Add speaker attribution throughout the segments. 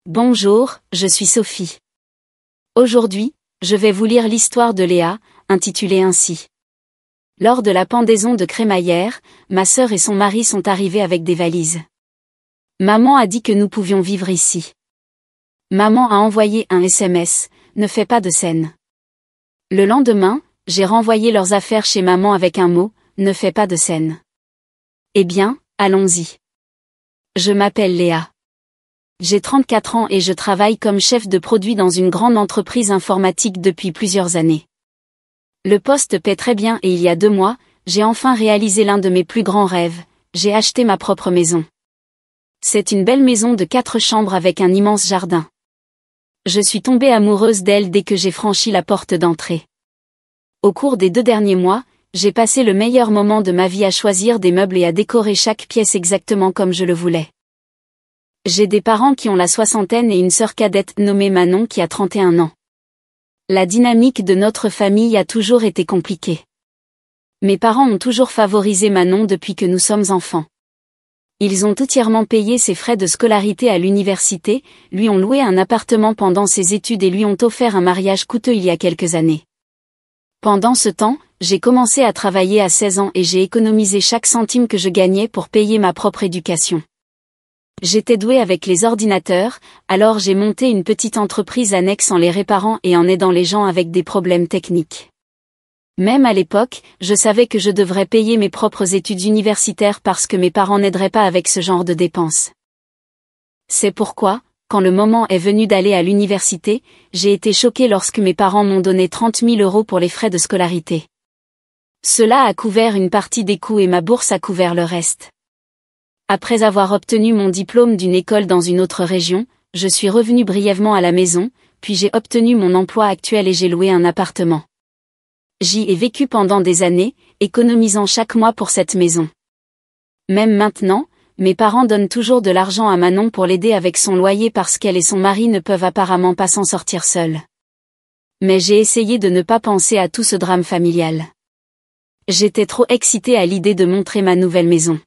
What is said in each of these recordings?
Speaker 1: Bonjour, je suis Sophie. Aujourd'hui, je vais vous lire l'histoire de Léa, intitulée ainsi. Lors de la pendaison de crémaillère, ma sœur et son mari sont arrivés avec des valises. Maman a dit que nous pouvions vivre ici. Maman a envoyé un SMS, ne fais pas de scène. Le lendemain, j'ai renvoyé leurs affaires chez maman avec un mot, ne fais pas de scène. Eh bien, allons-y. Je m'appelle Léa. J'ai 34 ans et je travaille comme chef de produit dans une grande entreprise informatique depuis plusieurs années. Le poste paie très bien et il y a 2 mois, j'ai enfin réalisé l'un de mes plus grands rêves, j'ai acheté ma propre maison. C'est une belle maison de 4 chambres avec un immense jardin. Je suis tombée amoureuse d'elle dès que j'ai franchi la porte d'entrée. Au cours des 2 derniers mois, j'ai passé le meilleur moment de ma vie à choisir des meubles et à décorer chaque pièce exactement comme je le voulais. J'ai des parents qui ont la soixantaine et une sœur cadette nommée Manon qui a 31 ans. La dynamique de notre famille a toujours été compliquée. Mes parents ont toujours favorisé Manon depuis que nous sommes enfants. Ils ont entièrement payé ses frais de scolarité à l'université, lui ont loué un appartement pendant ses études et lui ont offert un mariage coûteux il y a quelques années. Pendant ce temps, j'ai commencé à travailler à 16 ans et j'ai économisé chaque centime que je gagnais pour payer ma propre éducation. J'étais douée avec les ordinateurs, alors j'ai monté une petite entreprise annexe en les réparant et en aidant les gens avec des problèmes techniques. Même à l'époque, je savais que je devrais payer mes propres études universitaires parce que mes parents n'aideraient pas avec ce genre de dépenses. C'est pourquoi, quand le moment est venu d'aller à l'université, j'ai été choquée lorsque mes parents m'ont donné 30 000 € pour les frais de scolarité. Cela a couvert une partie des coûts et ma bourse a couvert le reste. Après avoir obtenu mon diplôme d'une école dans une autre région, je suis revenue brièvement à la maison, puis j'ai obtenu mon emploi actuel et j'ai loué un appartement. J'y ai vécu pendant des années, économisant chaque mois pour cette maison. Même maintenant, mes parents donnent toujours de l'argent à Manon pour l'aider avec son loyer parce qu'elle et son mari ne peuvent apparemment pas s'en sortir seuls. Mais j'ai essayé de ne pas penser à tout ce drame familial. J'étais trop excitée à l'idée de montrer ma nouvelle maison.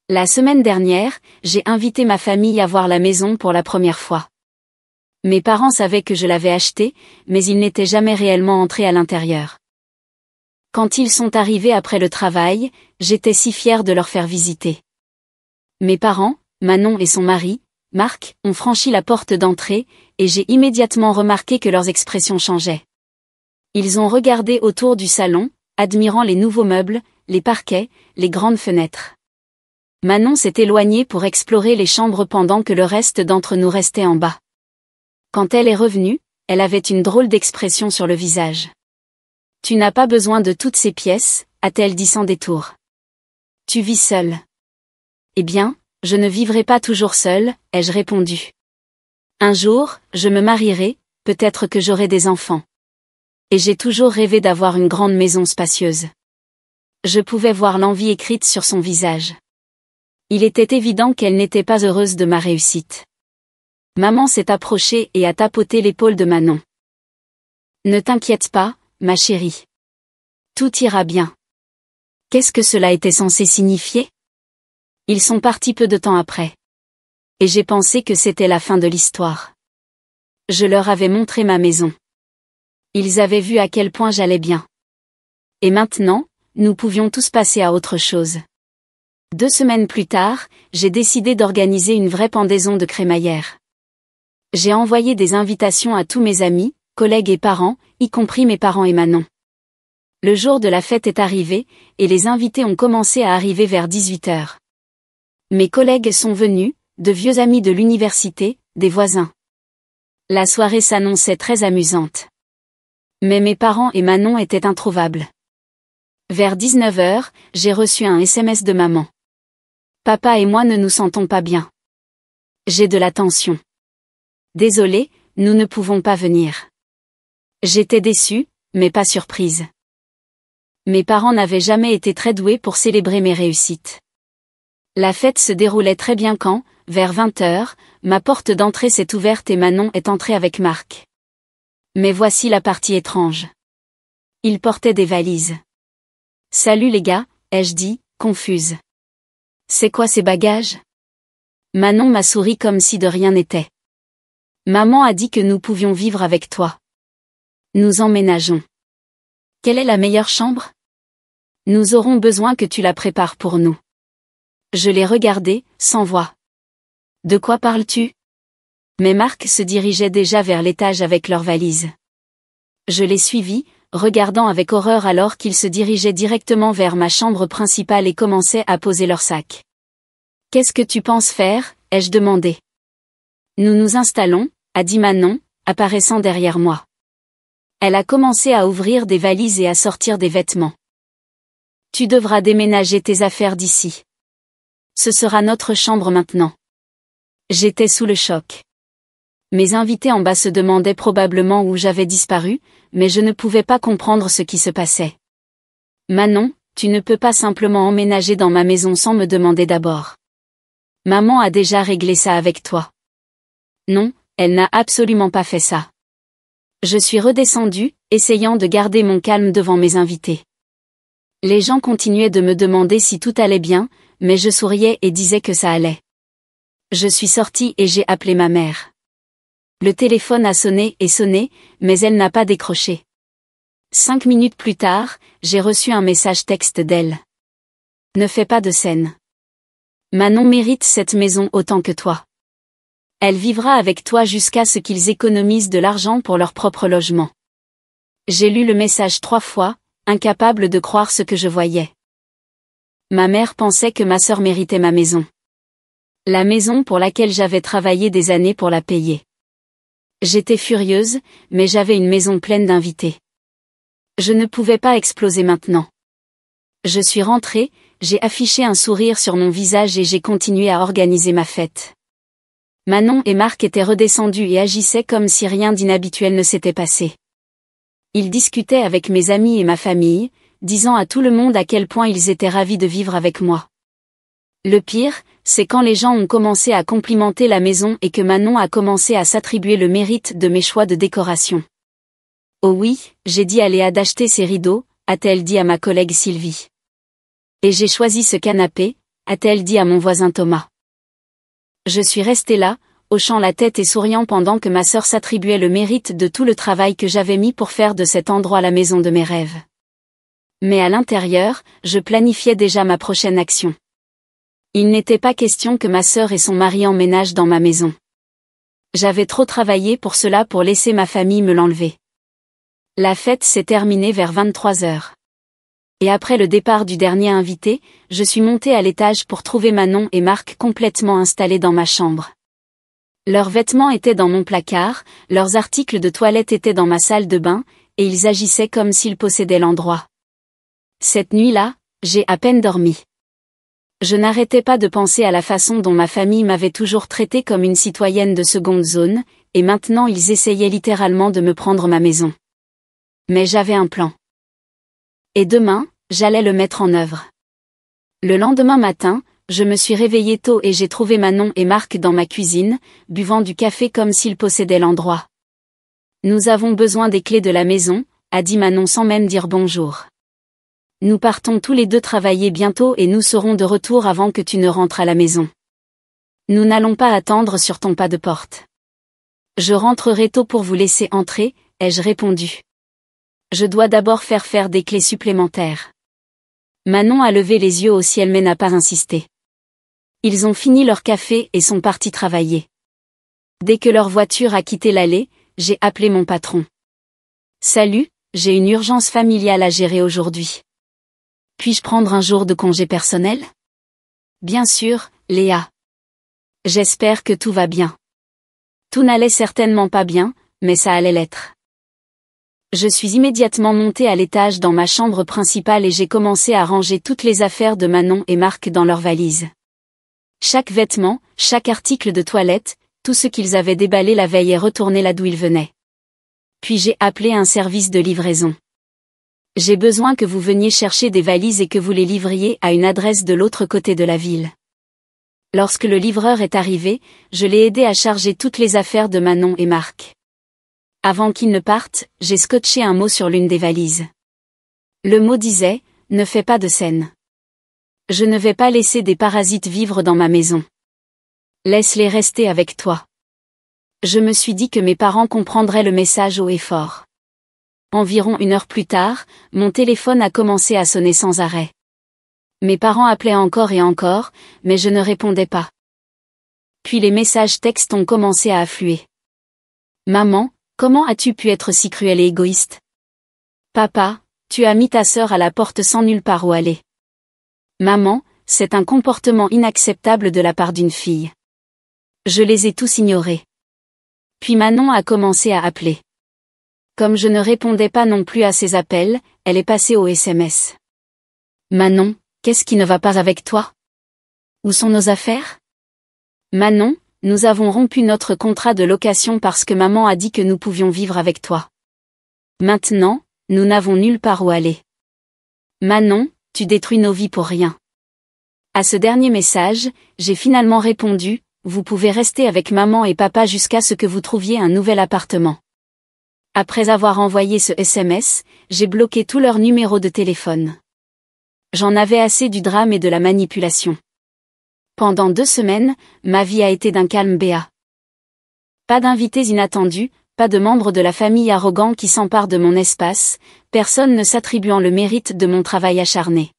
Speaker 1: La semaine dernière, j'ai invité ma famille à voir la maison pour la première fois. Mes parents savaient que je l'avais achetée, mais ils n'étaient jamais réellement entrés à l'intérieur. Quand ils sont arrivés après le travail, j'étais si fière de leur faire visiter. Mes parents, Manon et son mari, Marc, ont franchi la porte d'entrée, et j'ai immédiatement remarqué que leurs expressions changeaient. Ils ont regardé autour du salon, admirant les nouveaux meubles, les parquets, les grandes fenêtres. Manon s'est éloignée pour explorer les chambres pendant que le reste d'entre nous restait en bas. Quand elle est revenue, elle avait une drôle d'expression sur le visage. « Tu n'as pas besoin de toutes ces pièces », a-t-elle dit sans détour. « Tu vis seule. »« Eh bien, je ne vivrai pas toujours seule, ai-je répondu. Un jour, je me marierai, peut-être que j'aurai des enfants. Et j'ai toujours rêvé d'avoir une grande maison spacieuse. » Je pouvais voir l'envie écrite sur son visage. Il était évident qu'elle n'était pas heureuse de ma réussite. Maman s'est approchée et a tapoté l'épaule de Manon. « Ne t'inquiète pas, ma chérie. Tout ira bien. » Qu'est-ce que cela était censé signifier? Ils sont partis peu de temps après. Et j'ai pensé que c'était la fin de l'histoire. Je leur avais montré ma maison. Ils avaient vu à quel point j'allais bien. Et maintenant, nous pouvions tous passer à autre chose. 2 semaines plus tard, j'ai décidé d'organiser une vraie pendaison de crémaillère. J'ai envoyé des invitations à tous mes amis, collègues et parents, y compris mes parents et Manon. Le jour de la fête est arrivé, et les invités ont commencé à arriver vers 18 h. Mes collègues sont venus, de vieux amis de l'université, des voisins. La soirée s'annonçait très amusante. Mais mes parents et Manon étaient introuvables. Vers 19 h, j'ai reçu un SMS de maman. Papa et moi ne nous sentons pas bien. J'ai de la tension. Désolée, nous ne pouvons pas venir. J'étais déçue, mais pas surprise. Mes parents n'avaient jamais été très doués pour célébrer mes réussites. La fête se déroulait très bien quand, vers 20 h, ma porte d'entrée s'est ouverte et Manon est entrée avec Marc. Mais voici la partie étrange. Ils portaient des valises. « Salut les gars », ai-je dit, confuse. « C'est quoi ces bagages ?» Manon m'a souri comme si de rien n'était. Maman a dit que nous pouvions vivre avec toi. Nous emménageons. Quelle est la meilleure chambre? Nous aurons besoin que tu la prépares pour nous. Je l'ai regardé, sans voix. De quoi parles-tu? Mais Marc se dirigeait déjà vers l'étage avec leurs valises. Je l'ai suivi, regardant avec horreur alors qu'ils se dirigeaient directement vers ma chambre principale et commençaient à poser leurs sacs. Qu'est-ce que tu penses faire? Ai-je demandé. Nous nous installons, a dit Manon, apparaissant derrière moi. Elle a commencé à ouvrir des valises et à sortir des vêtements. Tu devras déménager tes affaires d'ici. Ce sera notre chambre maintenant. J'étais sous le choc. Mes invités en bas se demandaient probablement où j'avais disparu, mais je ne pouvais pas comprendre ce qui se passait. Manon, tu ne peux pas simplement emménager dans ma maison sans me demander d'abord. Maman a déjà réglé ça avec toi. Non, elle n'a absolument pas fait ça. Je suis redescendue, essayant de garder mon calme devant mes invités. Les gens continuaient de me demander si tout allait bien, mais je souriais et disais que ça allait. Je suis sortie et j'ai appelé ma mère. Le téléphone a sonné et sonné, mais elle n'a pas décroché. 5 minutes plus tard, j'ai reçu un message texte d'elle. Ne fais pas de scène. Manon mérite cette maison autant que toi. Elle vivra avec toi jusqu'à ce qu'ils économisent de l'argent pour leur propre logement. J'ai lu le message 3 fois, incapable de croire ce que je voyais. Ma mère pensait que ma sœur méritait ma maison. La maison pour laquelle j'avais travaillé des années pour la payer. J'étais furieuse, mais j'avais une maison pleine d'invités. Je ne pouvais pas exploser maintenant. Je suis rentrée, j'ai affiché un sourire sur mon visage et j'ai continué à organiser ma fête. Manon et Marc étaient redescendus et agissaient comme si rien d'inhabituel ne s'était passé. Ils discutaient avec mes amis et ma famille, disant à tout le monde à quel point ils étaient ravis de vivre avec moi. Le pire, c'est quand les gens ont commencé à complimenter la maison et que Manon a commencé à s'attribuer le mérite de mes choix de décoration. Oh oui, j'ai dit à Léa d'acheter ces rideaux, a-t-elle dit à ma collègue Sylvie. Et j'ai choisi ce canapé, a-t-elle dit à mon voisin Thomas. Je suis restée là, hochant la tête et souriant pendant que ma sœur s'attribuait le mérite de tout le travail que j'avais mis pour faire de cet endroit la maison de mes rêves. Mais à l'intérieur, je planifiais déjà ma prochaine action. Il n'était pas question que ma sœur et son mari emménagent dans ma maison. J'avais trop travaillé pour cela pour laisser ma famille me l'enlever. La fête s'est terminée vers 23 heures. Et après le départ du dernier invité, je suis montée à l'étage pour trouver Manon et Marc complètement installés dans ma chambre. Leurs vêtements étaient dans mon placard, leurs articles de toilette étaient dans ma salle de bain, et ils agissaient comme s'ils possédaient l'endroit. Cette nuit-là, j'ai à peine dormi. Je n'arrêtais pas de penser à la façon dont ma famille m'avait toujours traitée comme une citoyenne de seconde zone, et maintenant ils essayaient littéralement de me prendre ma maison. Mais j'avais un plan. Et demain, j'allais le mettre en œuvre. Le lendemain matin, je me suis réveillée tôt et j'ai trouvé Manon et Marc dans ma cuisine, buvant du café comme s'ils possédaient l'endroit. Nous avons besoin des clés de la maison, a dit Manon sans même dire bonjour. Nous partons tous les deux travailler bientôt et nous serons de retour avant que tu ne rentres à la maison. Nous n'allons pas attendre sur ton pas de porte. Je rentrerai tôt pour vous laisser entrer, ai-je répondu. Je dois d'abord faire des clés supplémentaires. Manon a levé les yeux au ciel mais n'a pas insisté. Ils ont fini leur café et sont partis travailler. Dès que leur voiture a quitté l'allée, j'ai appelé mon patron. Salut, j'ai une urgence familiale à gérer aujourd'hui. Puis-je prendre un jour de congé personnel? Bien sûr, Léa. J'espère que tout va bien. Tout n'allait certainement pas bien, mais ça allait l'être. Je suis immédiatement montée à l'étage dans ma chambre principale et j'ai commencé à ranger toutes les affaires de Manon et Marc dans leurs valises. Chaque vêtement, chaque article de toilette, tout ce qu'ils avaient déballé la veille est retourné là d'où ils venaient. Puis j'ai appelé un service de livraison. J'ai besoin que vous veniez chercher des valises et que vous les livriez à une adresse de l'autre côté de la ville. Lorsque le livreur est arrivé, je l'ai aidé à charger toutes les affaires de Manon et Marc. Avant qu'ils ne partent, j'ai scotché un mot sur l'une des valises. Le mot disait « Ne fais pas de scène. Je ne vais pas laisser des parasites vivre dans ma maison. Laisse-les rester avec toi. » Je me suis dit que mes parents comprendraient le message haut et fort. Environ 1 heure plus tard, mon téléphone a commencé à sonner sans arrêt. Mes parents appelaient encore et encore, mais je ne répondais pas. Puis les messages textes ont commencé à affluer. Maman, comment as-tu pu être si cruel et égoïste? Papa, tu as mis ta sœur à la porte sans nulle part où aller. Maman, c'est un comportement inacceptable de la part d'une fille. Je les ai tous ignorés. Puis Manon a commencé à appeler. Comme je ne répondais pas non plus à ses appels, elle est passée au SMS. Manon, qu'est-ce qui ne va pas avec toi? Où sont nos affaires? Manon, nous avons rompu notre contrat de location parce que maman a dit que nous pouvions vivre avec toi. Maintenant, nous n'avons nulle part où aller. Manon, tu détruis nos vies pour rien. À ce dernier message, j'ai finalement répondu, vous pouvez rester avec maman et papa jusqu'à ce que vous trouviez un nouvel appartement. Après avoir envoyé ce SMS, j'ai bloqué tous leurs numéros de téléphone. J'en avais assez du drame et de la manipulation. Pendant 2 semaines, ma vie a été d'un calme béat. Pas d'invités inattendus, pas de membres de la famille arrogants qui s'emparent de mon espace, personne ne s'attribuant le mérite de mon travail acharné.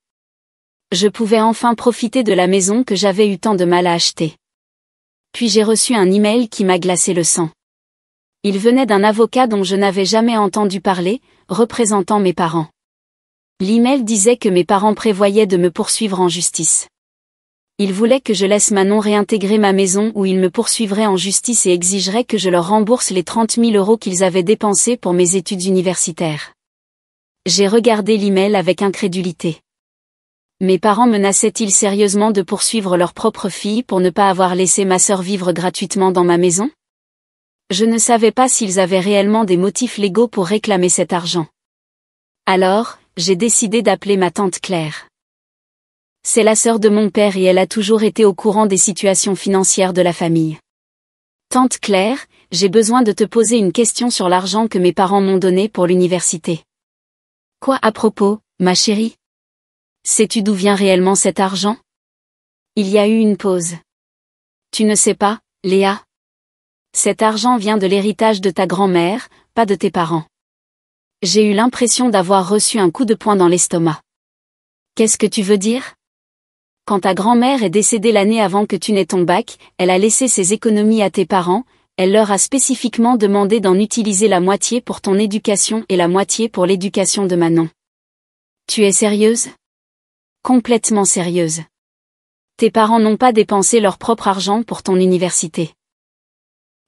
Speaker 1: Je pouvais enfin profiter de la maison que j'avais eu tant de mal à acheter. Puis j'ai reçu un email qui m'a glacé le sang. Il venait d'un avocat dont je n'avais jamais entendu parler, représentant mes parents. L'email disait que mes parents prévoyaient de me poursuivre en justice. Ils voulaient que je laisse Manon réintégrer ma maison où ils me poursuivraient en justice et exigeraient que je leur rembourse les 30 000 € qu'ils avaient dépensés pour mes études universitaires. J'ai regardé l'email avec incrédulité. Mes parents menaçaient-ils sérieusement de poursuivre leur propre fille pour ne pas avoir laissé ma sœur vivre gratuitement dans ma maison? Je ne savais pas s'ils avaient réellement des motifs légaux pour réclamer cet argent. Alors, j'ai décidé d'appeler ma tante Claire. C'est la sœur de mon père et elle a toujours été au courant des situations financières de la famille. Tante Claire, j'ai besoin de te poser une question sur l'argent que mes parents m'ont donné pour l'université. Quoi à propos, ma chérie? Sais-tu d'où vient réellement cet argent? Il y a eu une pause. Tu ne sais pas, Léa? Cet argent vient de l'héritage de ta grand-mère, pas de tes parents. J'ai eu l'impression d'avoir reçu un coup de poing dans l'estomac. Qu'est-ce que tu veux dire? Quand ta grand-mère est décédée l'année avant que tu n'aies ton bac, elle a laissé ses économies à tes parents, elle leur a spécifiquement demandé d'en utiliser la moitié pour ton éducation et la moitié pour l'éducation de Manon. Tu es sérieuse? Complètement sérieuse. Tes parents n'ont pas dépensé leur propre argent pour ton université.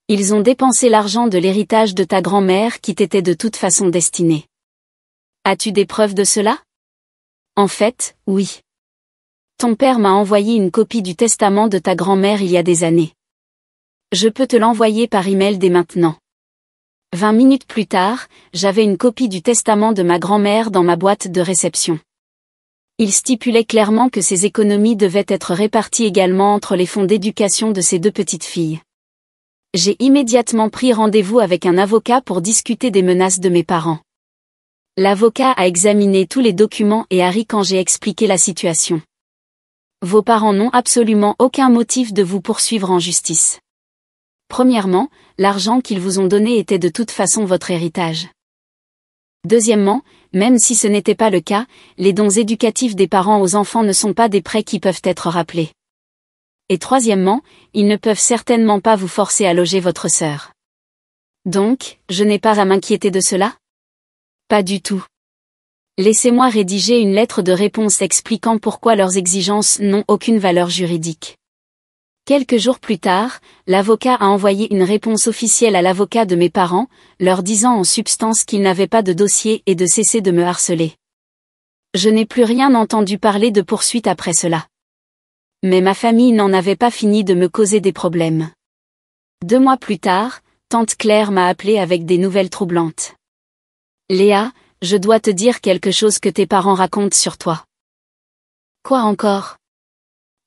Speaker 1: Ils ont dépensé l'argent de l'héritage de ta grand-mère qui t'était de toute façon destiné. As-tu des preuves de cela? En fait, oui. Ton père m'a envoyé une copie du testament de ta grand-mère il y a des années. Je peux te l'envoyer par email dès maintenant. 20 minutes plus tard, j'avais une copie du testament de ma grand-mère dans ma boîte de réception. Il stipulait clairement que ces économies devaient être réparties également entre les fonds d'éducation de ses 2 petites filles. J'ai immédiatement pris rendez-vous avec un avocat pour discuter des menaces de mes parents. L'avocat a examiné tous les documents et a ri quand j'ai expliqué la situation. Vos parents n'ont absolument aucun motif de vous poursuivre en justice. Premièrement, l'argent qu'ils vous ont donné était de toute façon votre héritage. Deuxièmement, même si ce n'était pas le cas, les dons éducatifs des parents aux enfants ne sont pas des prêts qui peuvent être rappelés. Et troisièmement, ils ne peuvent certainement pas vous forcer à loger votre sœur. Donc, je n'ai pas à m'inquiéter de cela? Pas du tout. Laissez-moi rédiger une lettre de réponse expliquant pourquoi leurs exigences n'ont aucune valeur juridique. Quelques jours plus tard, l'avocat a envoyé une réponse officielle à l'avocat de mes parents, leur disant en substance qu'il n'avait pas de dossier et de cesser de me harceler. Je n'ai plus rien entendu parler de poursuite après cela. Mais ma famille n'en avait pas fini de me causer des problèmes. 2 mois plus tard, tante Claire m'a appelé avec des nouvelles troublantes. Léa, je dois te dire quelque chose que tes parents racontent sur toi. Quoi encore?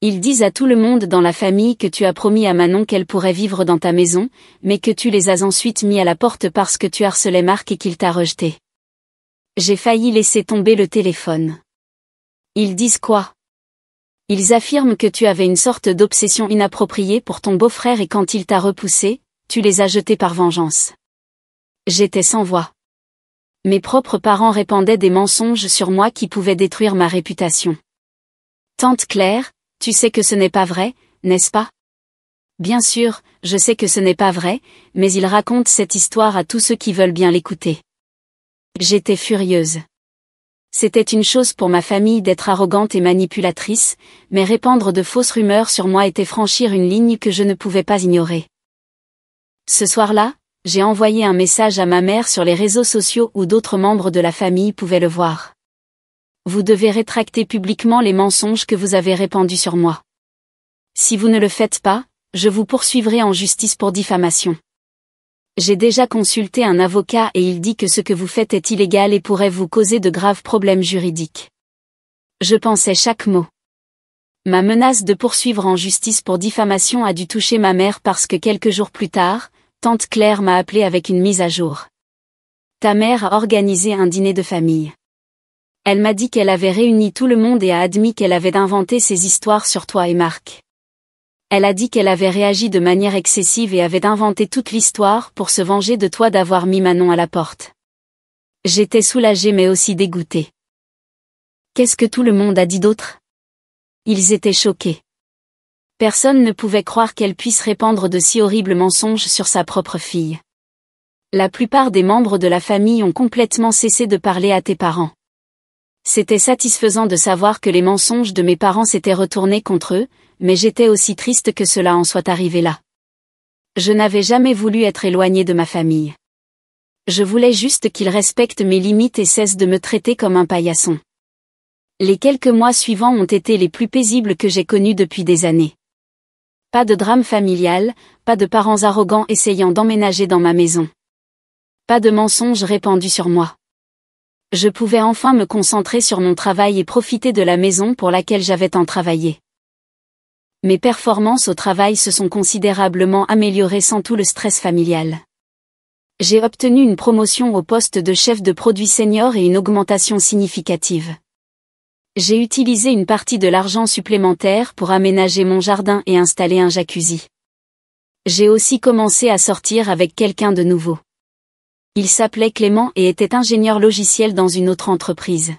Speaker 1: Ils disent à tout le monde dans la famille que tu as promis à Manon qu'elle pourrait vivre dans ta maison, mais que tu les as ensuite mis à la porte parce que tu harcelais Marc et qu'il t'a rejeté. J'ai failli laisser tomber le téléphone. Ils disent quoi? Ils affirment que tu avais une sorte d'obsession inappropriée pour ton beau-frère et quand il t'a repoussé, tu les as jetés par vengeance. J'étais sans voix. Mes propres parents répandaient des mensonges sur moi qui pouvaient détruire ma réputation. Tante Claire, tu sais que ce n'est pas vrai, n'est-ce pas? Bien sûr, je sais que ce n'est pas vrai, mais ils racontent cette histoire à tous ceux qui veulent bien l'écouter. J'étais furieuse. C'était une chose pour ma famille d'être arrogante et manipulatrice, mais répandre de fausses rumeurs sur moi était franchir une ligne que je ne pouvais pas ignorer. Ce soir-là, j'ai envoyé un message à ma mère sur les réseaux sociaux où d'autres membres de la famille pouvaient le voir. Vous devez rétracter publiquement les mensonges que vous avez répandus sur moi. Si vous ne le faites pas, je vous poursuivrai en justice pour diffamation. J'ai déjà consulté un avocat et il dit que ce que vous faites est illégal et pourrait vous causer de graves problèmes juridiques. Je pensais chaque mot. Ma menace de poursuivre en justice pour diffamation a dû toucher ma mère parce que quelques jours plus tard, tante Claire m'a appelé avec une mise à jour. Ta mère a organisé un dîner de famille. Elle m'a dit qu'elle avait réuni tout le monde et a admis qu'elle avait inventé ces histoires sur toi et Marc. Elle a dit qu'elle avait réagi de manière excessive et avait inventé toute l'histoire pour se venger de toi d'avoir mis Manon à la porte. J'étais soulagée mais aussi dégoûtée. Qu'est-ce que tout le monde a dit d'autre? Ils étaient choqués. Personne ne pouvait croire qu'elle puisse répandre de si horribles mensonges sur sa propre fille. La plupart des membres de la famille ont complètement cessé de parler à tes parents. C'était satisfaisant de savoir que les mensonges de mes parents s'étaient retournés contre eux, mais j'étais aussi triste que cela en soit arrivé là. Je n'avais jamais voulu être éloignée de ma famille. Je voulais juste qu'ils respectent mes limites et cessent de me traiter comme un paillasson. Les quelques mois suivants ont été les plus paisibles que j'ai connus depuis des années. Pas de drame familial, pas de parents arrogants essayant d'emménager dans ma maison. Pas de mensonges répandus sur moi. Je pouvais enfin me concentrer sur mon travail et profiter de la maison pour laquelle j'avais tant travaillé. Mes performances au travail se sont considérablement améliorées sans tout le stress familial. J'ai obtenu une promotion au poste de chef de produit senior et une augmentation significative. J'ai utilisé une partie de l'argent supplémentaire pour aménager mon jardin et installer un jacuzzi. J'ai aussi commencé à sortir avec quelqu'un de nouveau. Il s'appelait Clément et était ingénieur logiciel dans une autre entreprise.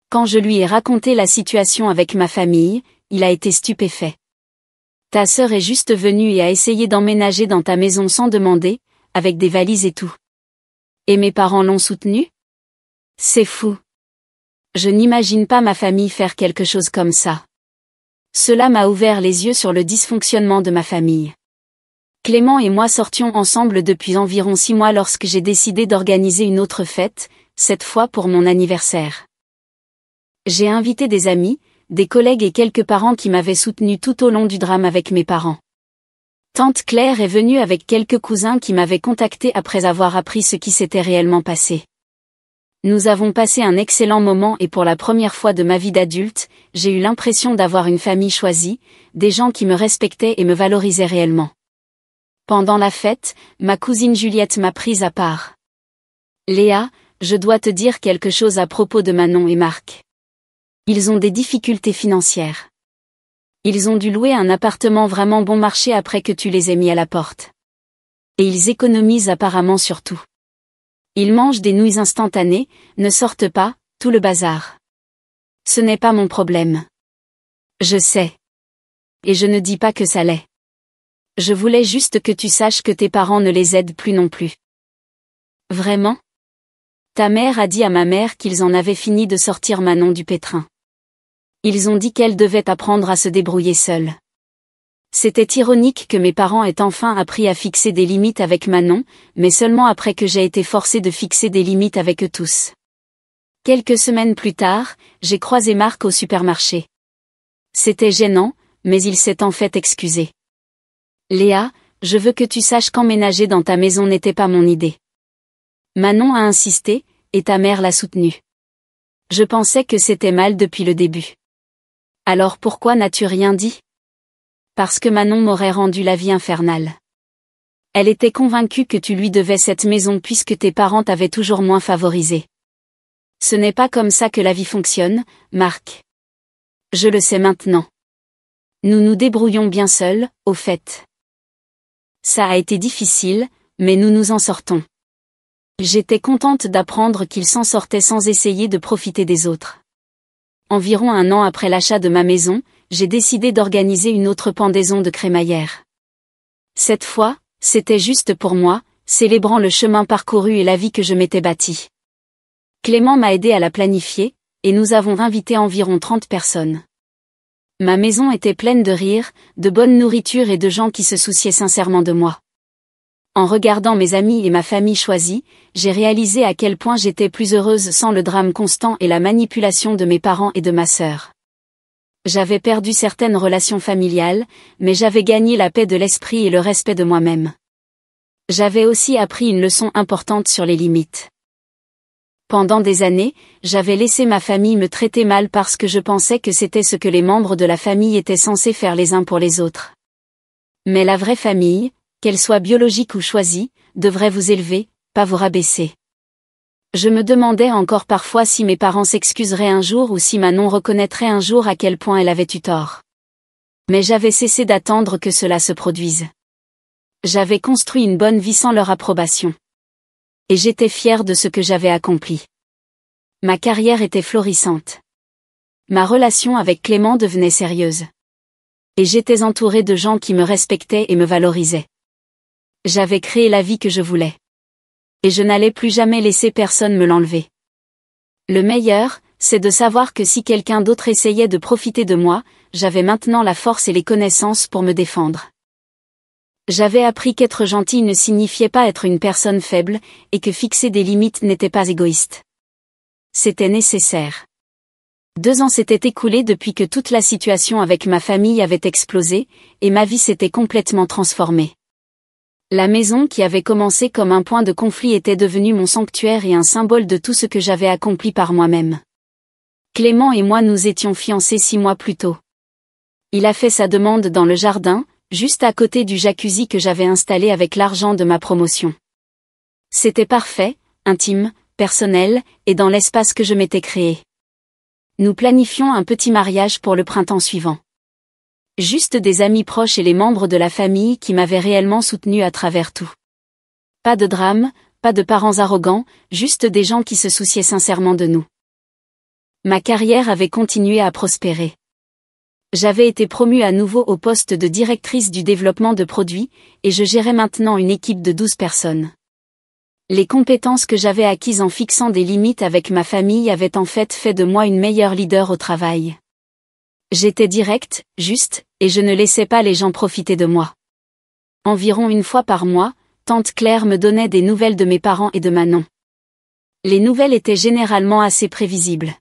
Speaker 1: Quand je lui ai raconté la situation avec ma famille, il a été stupéfait. Ta sœur est juste venue et a essayé d'emménager dans ta maison sans demander, avec des valises et tout. Et mes parents l'ont soutenue? C'est fou. Je n'imagine pas ma famille faire quelque chose comme ça. Cela m'a ouvert les yeux sur le dysfonctionnement de ma famille. Clément et moi sortions ensemble depuis environ 6 mois lorsque j'ai décidé d'organiser une autre fête, cette fois pour mon anniversaire. J'ai invité des amis, des collègues et quelques parents qui m'avaient soutenu tout au long du drame avec mes parents. Tante Claire est venue avec quelques cousins qui m'avaient contacté après avoir appris ce qui s'était réellement passé. Nous avons passé un excellent moment et pour la première fois de ma vie d'adulte, j'ai eu l'impression d'avoir une famille choisie, des gens qui me respectaient et me valorisaient réellement. Pendant la fête, ma cousine Juliette m'a prise à part. Léa, je dois te dire quelque chose à propos de Manon et Marc. Ils ont des difficultés financières. Ils ont dû louer un appartement vraiment bon marché après que tu les aies mis à la porte. Et ils économisent apparemment sur tout. Ils mangent des nouilles instantanées, ne sortent pas, tout le bazar. Ce n'est pas mon problème. Je sais. Et je ne dis pas que ça l'est. Je voulais juste que tu saches que tes parents ne les aident plus non plus. Vraiment? Ta mère a dit à ma mère qu'ils en avaient fini de sortir Manon du pétrin. Ils ont dit qu'elle devait apprendre à se débrouiller seule. C'était ironique que mes parents aient enfin appris à fixer des limites avec Manon, mais seulement après que j'ai été forcée de fixer des limites avec eux tous. Quelques semaines plus tard, j'ai croisé Marc au supermarché. C'était gênant, mais il s'est en fait excusé. Léa, je veux que tu saches qu'emménager dans ta maison n'était pas mon idée. Manon a insisté, et ta mère l'a soutenue. Je pensais que c'était mal depuis le début. Alors pourquoi n'as-tu rien dit? Parce que Manon m'aurait rendu la vie infernale. Elle était convaincue que tu lui devais cette maison puisque tes parents t'avaient toujours moins favorisé. Ce n'est pas comme ça que la vie fonctionne, Marc. Je le sais maintenant. Nous nous débrouillons bien seuls, au fait. Ça a été difficile, mais nous nous en sortons. J'étais contente d'apprendre qu'il s'en sortait sans essayer de profiter des autres. Environ 1 an après l'achat de ma maison, j'ai décidé d'organiser une autre pendaison de crémaillère. Cette fois, c'était juste pour moi, célébrant le chemin parcouru et la vie que je m'étais bâtie. Clément m'a aidé à la planifier, et nous avons invité environ 30 personnes. Ma maison était pleine de rires, de bonne nourriture et de gens qui se souciaient sincèrement de moi. En regardant mes amis et ma famille choisis, j'ai réalisé à quel point j'étais plus heureuse sans le drame constant et la manipulation de mes parents et de ma sœur. J'avais perdu certaines relations familiales, mais j'avais gagné la paix de l'esprit et le respect de moi-même. J'avais aussi appris une leçon importante sur les limites. Pendant des années, j'avais laissé ma famille me traiter mal parce que je pensais que c'était ce que les membres de la famille étaient censés faire les uns pour les autres. Mais la vraie famille, qu'elle soit biologique ou choisie, devrait vous élever, pas vous rabaisser. Je me demandais encore parfois si mes parents s'excuseraient un jour ou si Manon reconnaîtrait un jour à quel point elle avait eu tort. Mais j'avais cessé d'attendre que cela se produise. J'avais construit une bonne vie sans leur approbation. Et j'étais fière de ce que j'avais accompli. Ma carrière était florissante. Ma relation avec Clément devenait sérieuse. Et j'étais entourée de gens qui me respectaient et me valorisaient. J'avais créé la vie que je voulais. Et je n'allais plus jamais laisser personne me l'enlever. Le meilleur, c'est de savoir que si quelqu'un d'autre essayait de profiter de moi, j'avais maintenant la force et les connaissances pour me défendre. J'avais appris qu'être gentil ne signifiait pas être une personne faible, et que fixer des limites n'était pas égoïste. C'était nécessaire. 2 ans s'étaient écoulés depuis que toute la situation avec ma famille avait explosé, et ma vie s'était complètement transformée. La maison qui avait commencé comme un point de conflit était devenue mon sanctuaire et un symbole de tout ce que j'avais accompli par moi-même. Clément et moi nous étions fiancés 6 mois plus tôt. Il a fait sa demande dans le jardin, juste à côté du jacuzzi que j'avais installé avec l'argent de ma promotion. C'était parfait, intime, personnel, et dans l'espace que je m'étais créé. Nous planifions un petit mariage pour le printemps suivant. Juste des amis proches et les membres de la famille qui m'avaient réellement soutenu à travers tout. Pas de drame, pas de parents arrogants, juste des gens qui se souciaient sincèrement de nous. Ma carrière avait continué à prospérer. J'avais été promue à nouveau au poste de directrice du développement de produits, et je gérais maintenant une équipe de 12 personnes. Les compétences que j'avais acquises en fixant des limites avec ma famille avaient en fait de moi une meilleure leader au travail. J'étais directe, juste, et je ne laissais pas les gens profiter de moi. Environ 1 fois par mois, tante Claire me donnait des nouvelles de mes parents et de Manon. Les nouvelles étaient généralement assez prévisibles.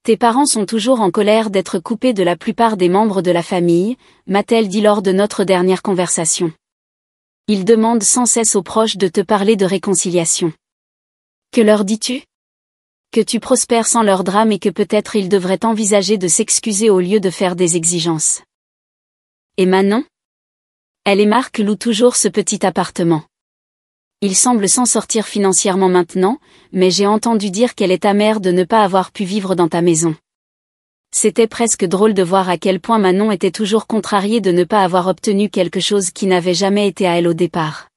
Speaker 1: Tes parents sont toujours en colère d'être coupés de la plupart des membres de la famille, m'a-t-elle dit lors de notre dernière conversation. Ils demandent sans cesse aux proches de te parler de réconciliation. Que leur dis-tu? Que tu prospères sans leur drame et que peut-être ils devraient envisager de s'excuser au lieu de faire des exigences. Et Manon? Elle et Marc louent toujours ce petit appartement. Il semble s'en sortir financièrement maintenant, mais j'ai entendu dire qu'elle est amère de ne pas avoir pu vivre dans ta maison. C'était presque drôle de voir à quel point Manon était toujours contrariée de ne pas avoir obtenu quelque chose qui n'avait jamais été à elle au départ.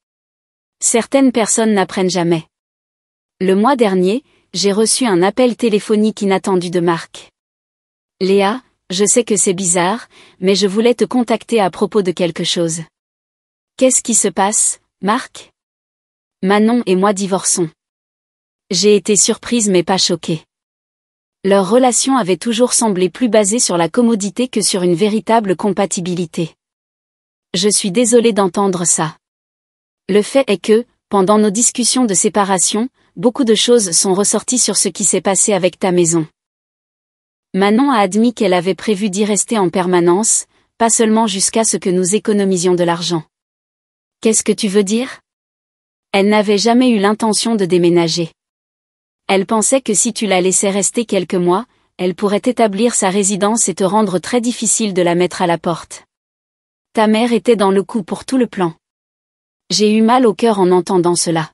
Speaker 1: Certaines personnes n'apprennent jamais. Le mois dernier, j'ai reçu un appel téléphonique inattendu de Marc. Léa, je sais que c'est bizarre, mais je voulais te contacter à propos de quelque chose. Qu'est-ce qui se passe, Marc? Manon et moi divorçons. J'ai été surprise mais pas choquée. Leur relation avait toujours semblé plus basée sur la commodité que sur une véritable compatibilité. Je suis désolée d'entendre ça. Le fait est que, pendant nos discussions de séparation, beaucoup de choses sont ressorties sur ce qui s'est passé avec ta maison. Manon a admis qu'elle avait prévu d'y rester en permanence, pas seulement jusqu'à ce que nous économisions de l'argent. Qu'est-ce que tu veux dire? Elle n'avait jamais eu l'intention de déménager. Elle pensait que si tu la laissais rester quelques mois, elle pourrait établir sa résidence et te rendre très difficile de la mettre à la porte. Ta mère était dans le coup pour tout le plan. J'ai eu mal au cœur en entendant cela.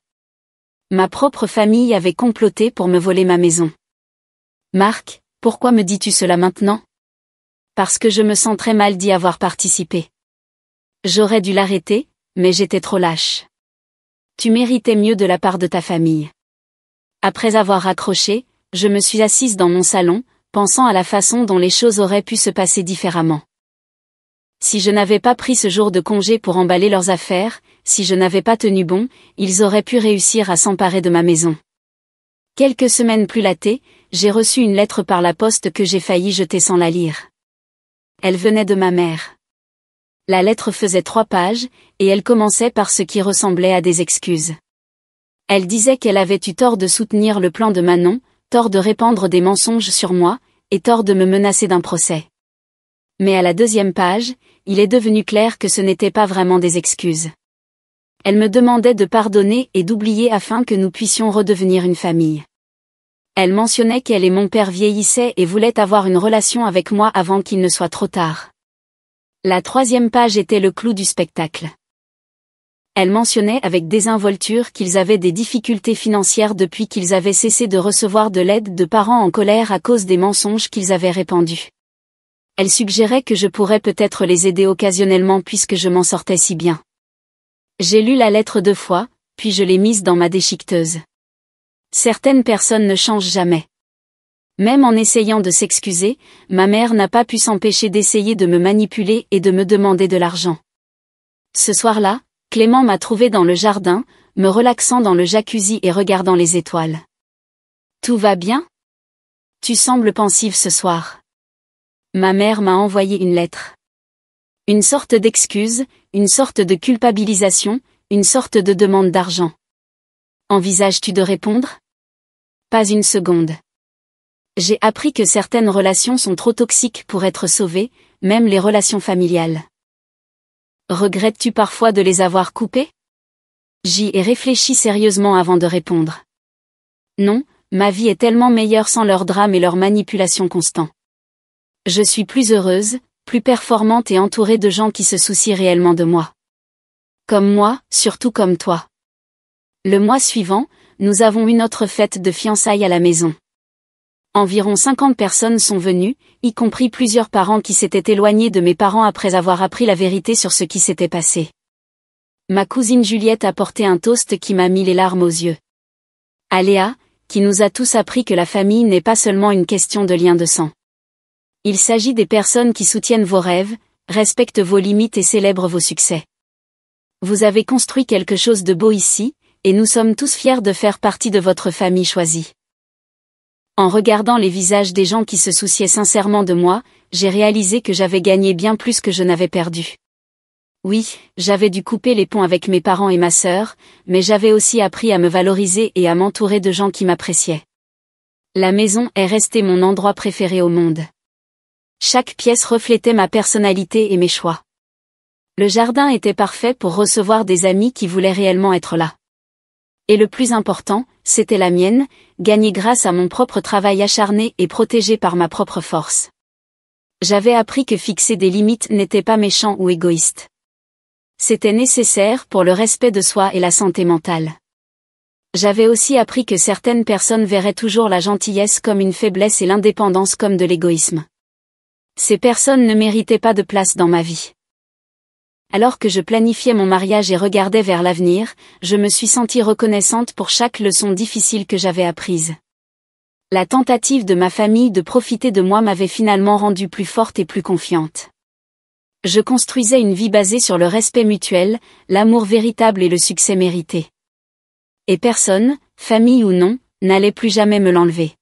Speaker 1: Ma propre famille avait comploté pour me voler ma maison. Marc, pourquoi me dis-tu cela maintenant? Parce que je me sens très mal d'y avoir participé. J'aurais dû l'arrêter, Mais j'étais trop lâche. Tu méritais mieux de la part de ta famille. Après avoir raccroché, je me suis assise dans mon salon, pensant à la façon dont les choses auraient pu se passer différemment. Si je n'avais pas pris ce jour de congé pour emballer leurs affaires, si je n'avais pas tenu bon, ils auraient pu réussir à s'emparer de ma maison. Quelques semaines plus latées, j'ai reçu une lettre par la poste que j'ai failli jeter sans la lire. Elle venait de ma mère. La lettre faisait 3 pages, et elle commençait par ce qui ressemblait à des excuses. Elle disait qu'elle avait eu tort de soutenir le plan de Manon, tort de répandre des mensonges sur moi, et tort de me menacer d'un procès. Mais à la 2e page, il est devenu clair que ce n'était pas vraiment des excuses. Elle me demandait de pardonner et d'oublier afin que nous puissions redevenir une famille. Elle mentionnait qu'elle et mon père vieillissaient et voulaient avoir une relation avec moi avant qu'il ne soit trop tard. La 3e page était le clou du spectacle. Elle mentionnait avec désinvolture qu'ils avaient des difficultés financières depuis qu'ils avaient cessé de recevoir de l'aide de parents en colère à cause des mensonges qu'ils avaient répandus. Elle suggérait que je pourrais peut-être les aider occasionnellement puisque je m'en sortais si bien. J'ai lu la lettre 2 fois, puis je l'ai mise dans ma déchiqueteuse. Certaines personnes ne changent jamais. Même en essayant de s'excuser, ma mère n'a pas pu s'empêcher d'essayer de me manipuler et de me demander de l'argent. Ce soir-là, Clément m'a trouvée dans le jardin, me relaxant dans le jacuzzi et regardant les étoiles. « Tout va bien ? Tu sembles pensive ce soir. » Ma mère m'a envoyé une lettre. Une sorte d'excuse, une sorte de culpabilisation, une sorte de demande d'argent. Envisages-tu de répondre ? Pas une seconde. J'ai appris que certaines relations sont trop toxiques pour être sauvées, même les relations familiales. Regrettes-tu parfois de les avoir coupées ? J'y ai réfléchi sérieusement avant de répondre. Non, ma vie est tellement meilleure sans leurs drames et leurs manipulations constants. Je suis plus heureuse, plus performante et entourée de gens qui se soucient réellement de moi. Comme moi, surtout comme toi. Le mois suivant, nous avons eu notre fête de fiançailles à la maison. Environ 50 personnes sont venues, y compris plusieurs parents qui s'étaient éloignés de mes parents après avoir appris la vérité sur ce qui s'était passé. Ma cousine Juliette a porté un toast qui m'a mis les larmes aux yeux. À Léa, qui nous a tous appris que la famille n'est pas seulement une question de lien de sang. Il s'agit des personnes qui soutiennent vos rêves, respectent vos limites et célèbrent vos succès. Vous avez construit quelque chose de beau ici, et nous sommes tous fiers de faire partie de votre famille choisie. En regardant les visages des gens qui se souciaient sincèrement de moi, j'ai réalisé que j'avais gagné bien plus que je n'avais perdu. Oui, j'avais dû couper les ponts avec mes parents et ma sœur, mais j'avais aussi appris à me valoriser et à m'entourer de gens qui m'appréciaient. La maison est restée mon endroit préféré au monde. Chaque pièce reflétait ma personnalité et mes choix. Le jardin était parfait pour recevoir des amis qui voulaient réellement être là. Et le plus important, c'était la mienne, gagnée grâce à mon propre travail acharné et protégée par ma propre force. J'avais appris que fixer des limites n'était pas méchant ou égoïste. C'était nécessaire pour le respect de soi et la santé mentale. J'avais aussi appris que certaines personnes verraient toujours la gentillesse comme une faiblesse et l'indépendance comme de l'égoïsme. Ces personnes ne méritaient pas de place dans ma vie. Alors que je planifiais mon mariage et regardais vers l'avenir, je me suis sentie reconnaissante pour chaque leçon difficile que j'avais apprise. La tentative de ma famille de profiter de moi m'avait finalement rendue plus forte et plus confiante. Je construisais une vie basée sur le respect mutuel, l'amour véritable et le succès mérité. Et personne, famille ou non, n'allait plus jamais me l'enlever.